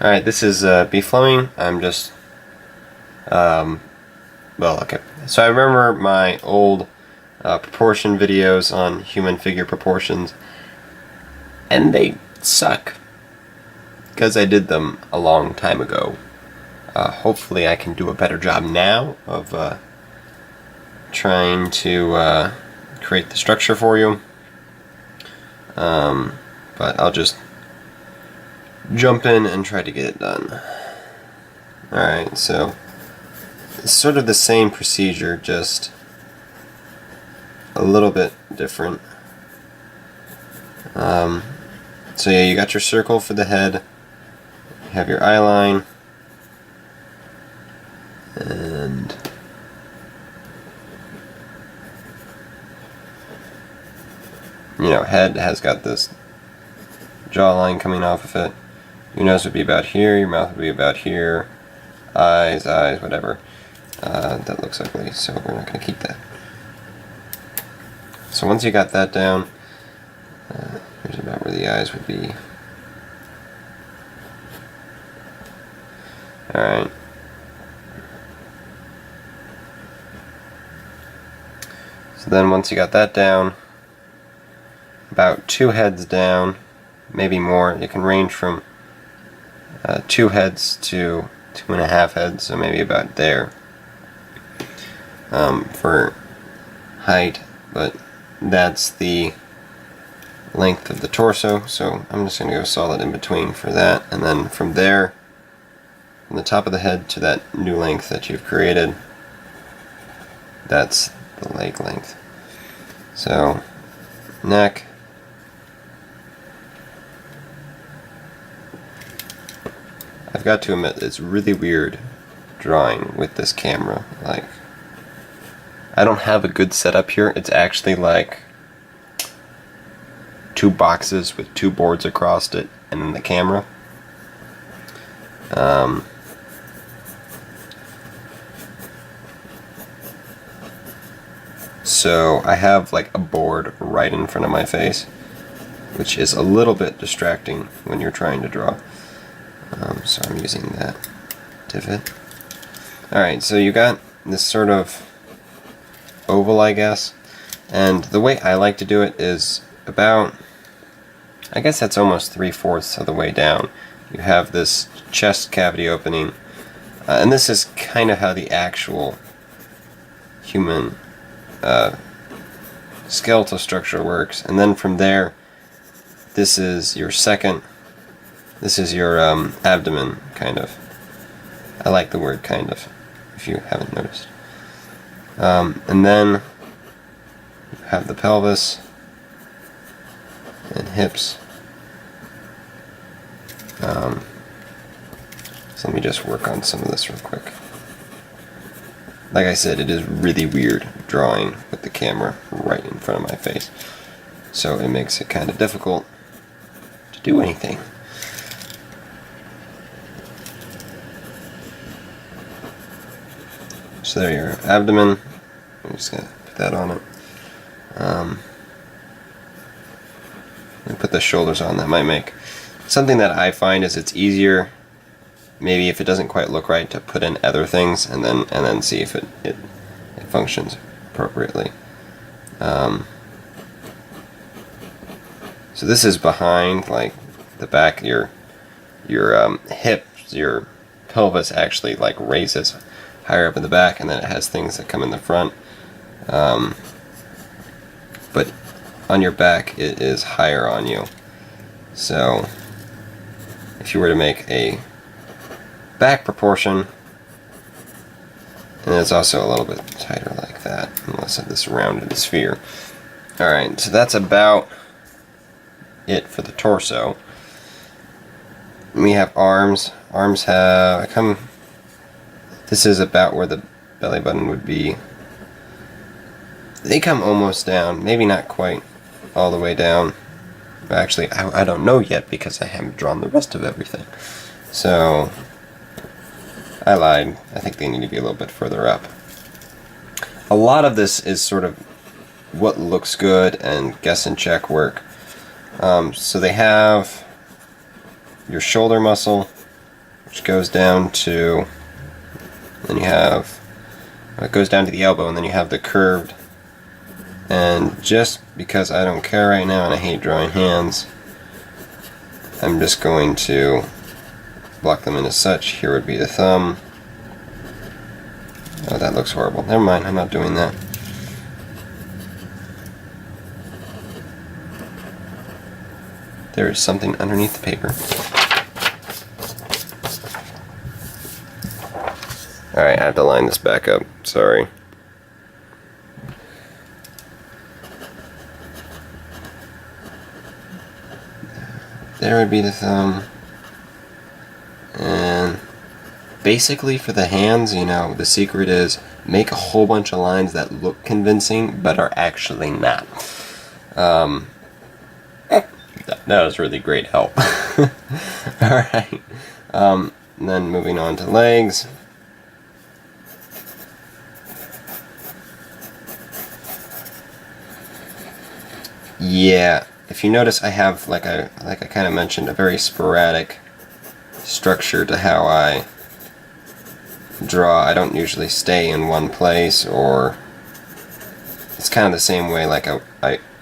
Alright, this is B. Fleming. I'm just, well, okay. So I remember my old proportion videos on human figure proportions, and they suck, because I did them a long time ago. Hopefully I can do a better job now of trying to create the structure for you. But I'll just jump in and try to get it done. Alright, so it's sort of the same procedure, just a little bit different. So yeah, you got your circle for the head, you have your eye line, and head has got this jawline coming off of it. Your nose would be about here, your mouth would be about here, eyes, whatever. That looks ugly, so we're not going to keep that. So once you got that down, here's about where the eyes would be. Alright. So then once you got that down, about 2 heads down, maybe more. It can range from 2 heads to 2.5 heads, so maybe about there for height, but that's the length of the torso, so I'm just going to go solid in between for that, and then from there, from the top of the head to that new length that you've created, that's the leg length. So, neck, I've got to admit, it's really weird drawing with this camera. Like, I don't have a good setup here. It's actually like 2 boxes with 2 boards across it, and then the camera. So I have like a board right in front of my face, which is a little bit distracting when you're trying to draw. So I'm using that divot. Alright, so you got this sort of oval, I guess, and the way I like to do it is about, I guess that's almost 3/4 of the way down. You have this chest cavity opening, and this is kind of how the actual human skeletal structure works, and then from there, this is your abdomen, kind of. I like the word kind of, if you haven't noticed. And then you have the pelvis and hips. So let me just work on some of this real quick. Like I said, it is really weird drawing with the camera right in front of my face, so it makes it kind of difficult to do anything. So there, your abdomen. I'm just gonna put that on it. And put the shoulders on. That might make something that I find is it's easier, maybe if it doesn't quite look right, to put in other things and then see if it functions appropriately. So this is behind, like the back. Your hips, your pelvis actually like raises higher up in the back, and then it has things that come in the front. But on your back, it is higher on you. So if you were to make a back proportion, and it's also a little bit tighter like that, unless of this rounded sphere. Alright, so that's about it for the torso. We have arms. Arms have this is about where the belly button would be. They come almost down, maybe not quite all the way down. Actually, I don't know yet because I haven't drawn the rest of everything. So I lied. I think they need to be a little bit further up. A lot of this is sort of what looks good and guess and check work. So they have your shoulder muscle, which goes down to, then you have, it goes down to the elbow, and then you have the curved. And just because I don't care right now and I hate drawing hands, I'm just going to block them in as such. Here would be the thumb. Oh, that looks horrible. Never mind, I'm not doing that. There is something underneath the paper. Alright, I have to line this back up. Sorry. There would be the thumb. And basically for the hands, you know, the secret is make a whole bunch of lines that look convincing but are actually not. That was really great help. Alright. Then moving on to legs. Yeah, if you notice, I have, like I kind of mentioned, a very sporadic structure to how I draw. I don't usually stay in one place, or it's kind of the same way like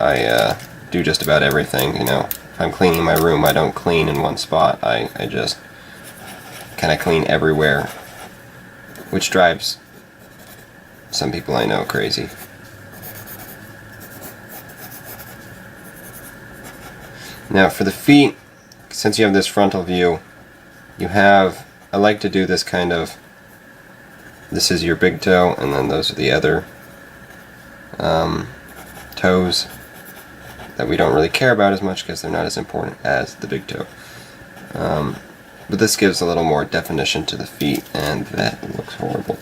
I do just about everything, you know. If I'm cleaning my room, I don't clean in one spot. I just kind of clean everywhere, which drives some people I know crazy. Now for the feet, since you have this frontal view, you have, I like to do this kind of, this is your big toe, and then those are the other toes that we don't really care about as much because they're not as important as the big toe. But this gives a little more definition to the feet, and that looks horrible.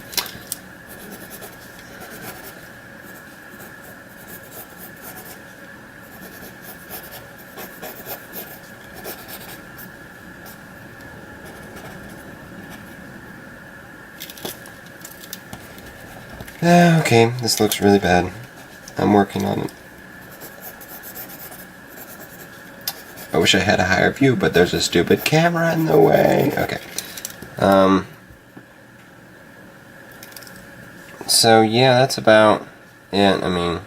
Okay, this looks really bad. I'm working on it. I wish I had a higher view, but there's a stupid camera in the way. Okay. So yeah, that's about it. I mean,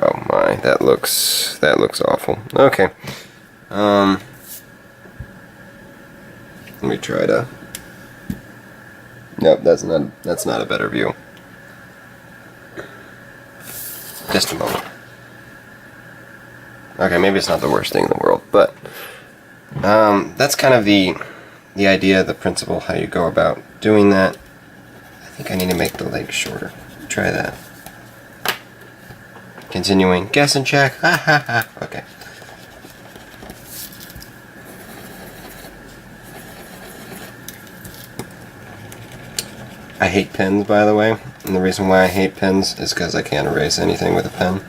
oh my, that looks awful. Okay. Let me try to. Nope, that's not a better view. Just a moment. Okay, maybe it's not the worst thing in the world, but that's kind of the idea, the principle, how you go about doing that. I think I need to make the legs shorter. Try that. Continuing. Guess and check. Ha ha ha. Okay. I hate pens, by the way, and the reason why I hate pens is because I can't erase anything with a pen.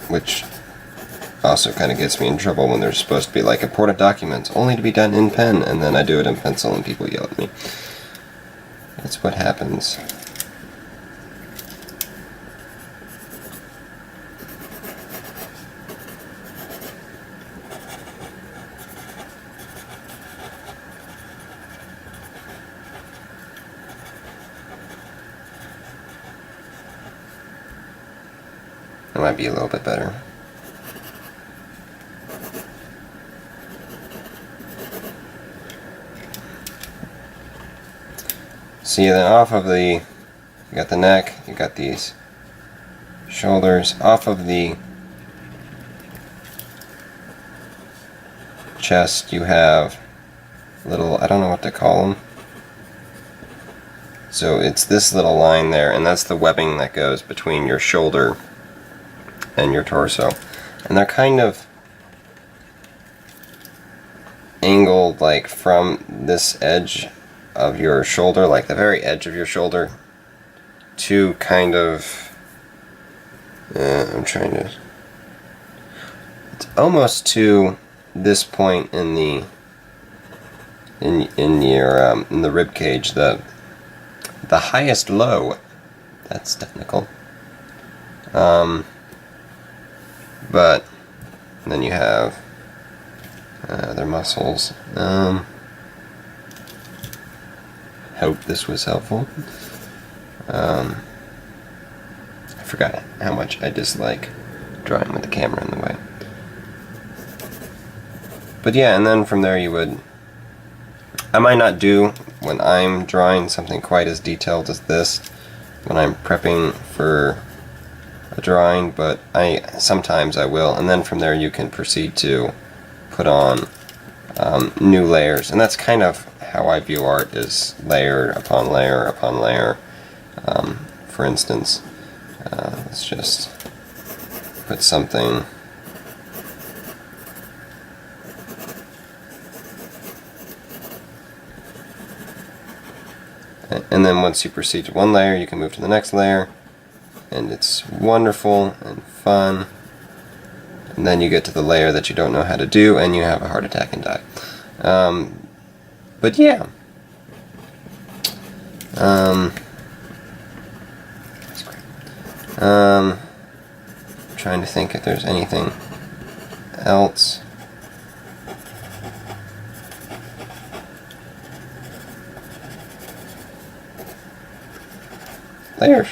Which also kind of gets me in trouble when there's supposed to be like important documents only to be done in pen, and then I do it in pencil and people yell at me. That's what happens. That might be a little bit better. See, then off of the, you got the neck, you got these shoulders, off of the chest you have little, I don't know what to call them. So it's this little line there, and that's the webbing that goes between your shoulder and your torso. And they're kind of angled like from this edge of your shoulder, like the very edge of your shoulder, to kind of, I'm trying to, it's almost to this point in the, in the rib cage, the highest low That's technical. But then you have other muscles. Hope this was helpful. I forgot how much I dislike drawing with the camera in the way. But yeah, and then from there you would... I might not do, when I'm drawing, something quite as detailed as this, when I'm prepping for a drawing, but sometimes I will, and then from there you can proceed to put on new layers, and that's kind of how I view art, is layer upon layer upon layer. For instance, let's just put something... And then once you proceed to one layer, you can move to the next layer, and it's wonderful and fun. And then you get to the layer that you don't know how to do, and you have a heart attack and die. But yeah. That's great. I'm trying to think if there's anything else. Layers.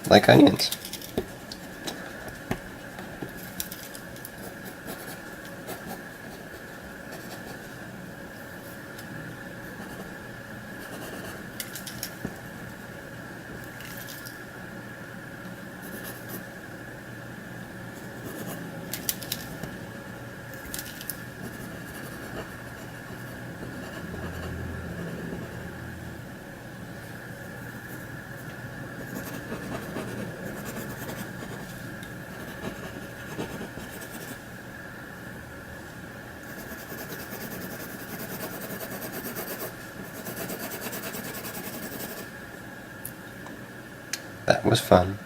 Like onions. That was fun.